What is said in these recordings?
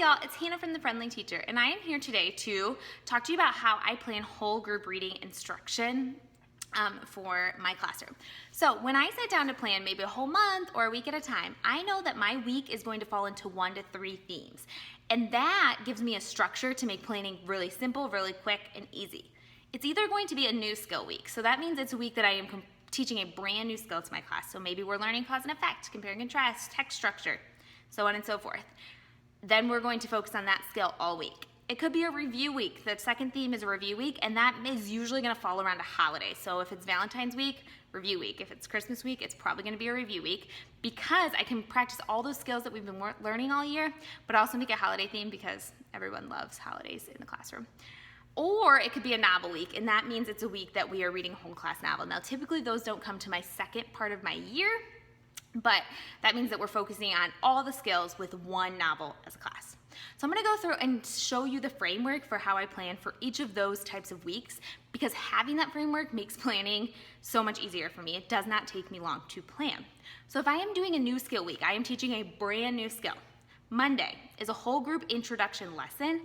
y'all, it's Hannah from The Friendly Teacher, and I am here today to talk to you about how I plan whole group reading instruction for my classroom. So when I sit down to plan maybe a whole month or a week at a time, I know that my week is going to fall into 1 to 3 themes. And that gives me a structure to make planning really simple, really quick, and easy. It's either going to be a new skill week, so that means it's a week that I am teaching a brand new skill to my class. So maybe we're learning cause and effect, compare and contrast, text structure, so on and so forth. Then we're going to focus on that skill all week. It could be a review week. The second theme is a review week, and that is usually going to fall around a holiday. So if it's Valentine's week, review week. If it's Christmas week, it's probably going to be a review week, because I can practice all those skills that we've been learning all year, but also make a holiday theme because everyone loves holidays in the classroom. Or it could be a novel week, and that means it's a week that we are reading a whole class novel. Now, typically those don't come to my second part of my year, but that means that we're focusing on all the skills with one novel as a class. So I'm going to go through and show you the framework for how I plan for each of those types of weeks, because having that framework makes planning so much easier for me. It does not take me long to plan. So if I am doing a new skill week, I am teaching a brand new skill. Monday is a whole group introduction lesson.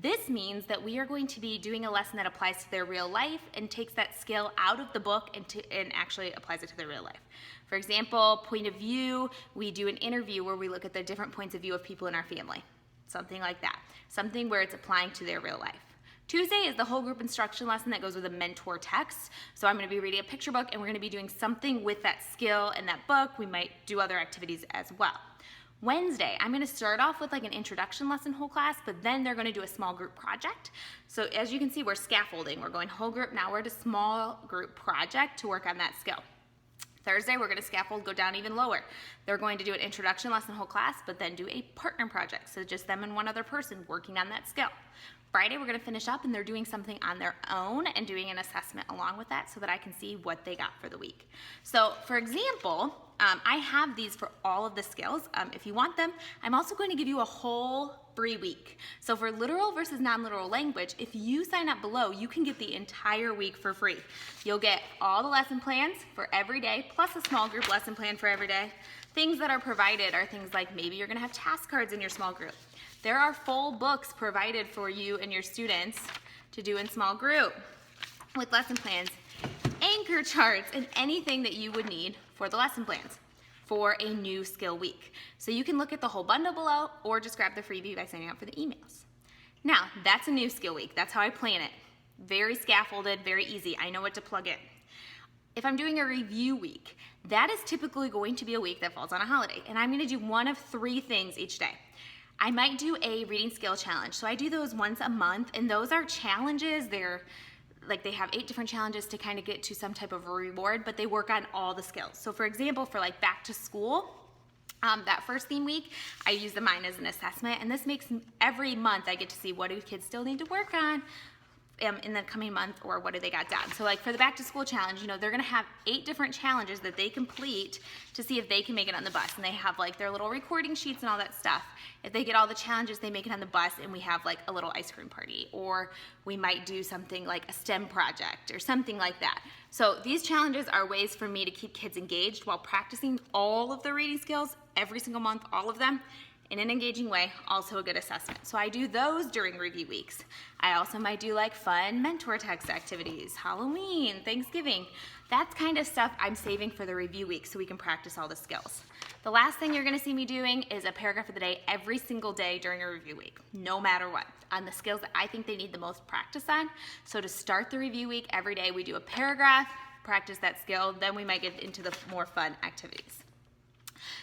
This means that we are going to be doing a lesson that applies to their real life and takes that skill out of the book and actually applies it to their real life. For example, point of view, we do an interview where we look at the different points of view of people in our family. Something like that. Something where it's applying to their real life. Tuesday is the whole group instruction lesson that goes with a mentor text. So I'm going to be reading a picture book, and we're going to be doing something with that skill and that book. We might do other activities as well. Wednesday, I'm going to start off with like an introduction lesson whole class, but then they're going to do a small group project. So as you can see, we're scaffolding. We're going whole group, now we're at a small group project to work on that skill. Thursday, we're going to scaffold, go down even lower. They're going to do an introduction lesson whole class, but then do a partner project. So just them and one other person working on that skill. Friday, we're going to finish up, and they're doing something on their own and doing an assessment along with that so that I can see what they got for the week. So for example, I have these for all of the skills. If you want them, I'm also going to give you a whole free week. So for literal versus non-literal language, if you sign up below, you can get the entire week for free. You'll get all the lesson plans for every day, plus a small group lesson plan for every day. Things that are provided are things like maybe you're going to have task cards in your small group. There are full books provided for you and your students to do in small group with lesson plans, anchor charts, and anything that you would need for the lesson plans for a new skill week. So you can look at the whole bundle below or just grab the freebie by signing up for the emails. Now, that's a new skill week. That's how I plan it. Very scaffolded, very easy. I know what to plug in. If I'm doing a review week, that is typically going to be a week that falls on a holiday, and I'm going to do one of 3 things each day. I might do a reading skill challenge. So I do those once a month, and those are challenges. They have 8 different challenges to kind of get to some type of a reward, but they work on all the skills. So for example, for like back to school, that first theme week, I use the mine as an assessment, and this makes every month I get to see what do kids still need to work on in the coming month, or what do they got done. So like for the back to school challenge, you know, they're gonna have 8 different challenges that they complete to see if they can make it on the bus. And they have like their little recording sheets and all that stuff. If they get all the challenges, they make it on the bus, and we have like a little ice cream party, or we might do something like a STEM project or something like that. So these challenges are ways for me to keep kids engaged while practicing all of the reading skills every single month, all of them, in an engaging way, also a good assessment. So I do those during review weeks. I also might do like fun mentor text activities, Halloween, Thanksgiving. That's kind of stuff I'm saving for the review week so we can practice all the skills. The last thing you're gonna see me doing is a paragraph of the day every single day during a review week, no matter what, on the skills that I think they need the most practice on. So to start the review week, every day we do a paragraph, practice that skill, then we might get into the more fun activities.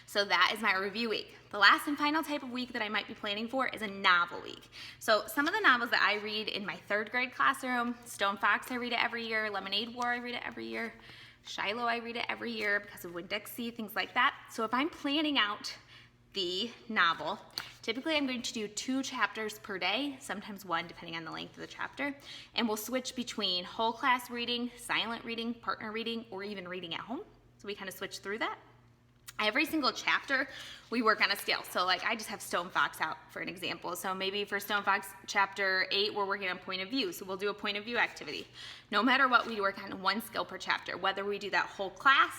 So that is my review week. The last and final type of week that I might be planning for is a novel week. So some of the novels that I read in my 3rd grade classroom, Stone Fox, I read it every year, Lemonade War, I read it every year, Shiloh, I read it every year because of Winn-Dixie, things like that. So if I'm planning out the novel, typically I'm going to do 2 chapters per day, sometimes 1 depending on the length of the chapter, and we'll switch between whole class reading, silent reading, partner reading, or even reading at home. So we kind of switch through that. Every single chapter, we work on a skill. So like I just have Stone Fox out for an example. So maybe for Stone Fox chapter 8, we're working on point of view. So we'll do a point of view activity. No matter what, we work on 1 skill per chapter, whether we do that whole class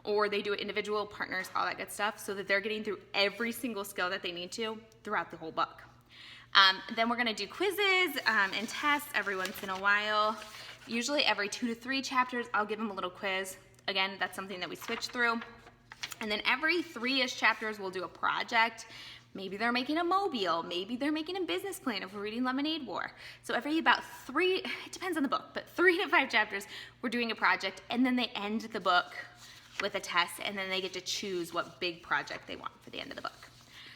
or they do it individual, partners, all that good stuff, so that they're getting through every single skill that they need to throughout the whole book. Then we're gonna do quizzes and tests every once in a while. Usually every 2 to 3 chapters, I'll give them a little quiz. Again, that's something that we switch through. And then every 3-ish chapters, we'll do a project. Maybe they're making a mobile, maybe they're making a business plan if we're reading Lemonade War. So every about 3, it depends on the book, but 3 to 5 chapters, we're doing a project, and then they end the book with a test, and then they get to choose what big project they want for the end of the book.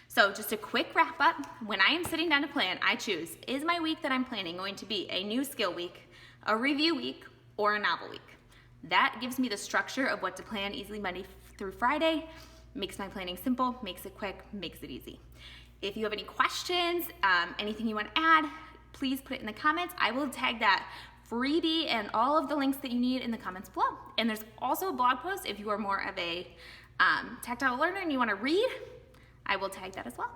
So just a quick wrap up, when I am sitting down to plan, I choose, is my week that I'm planning going to be a new skill week, a review week, or a novel week? That gives me the structure of what to plan easily Monday through Friday, makes my planning simple, makes it quick, makes it easy. If you have any questions, anything you want to add, please put it in the comments. I will tag that freebie and all of the links that you need in the comments below. And there's also a blog post if you are more of a tactile learner and you want to read, I will tag that as well.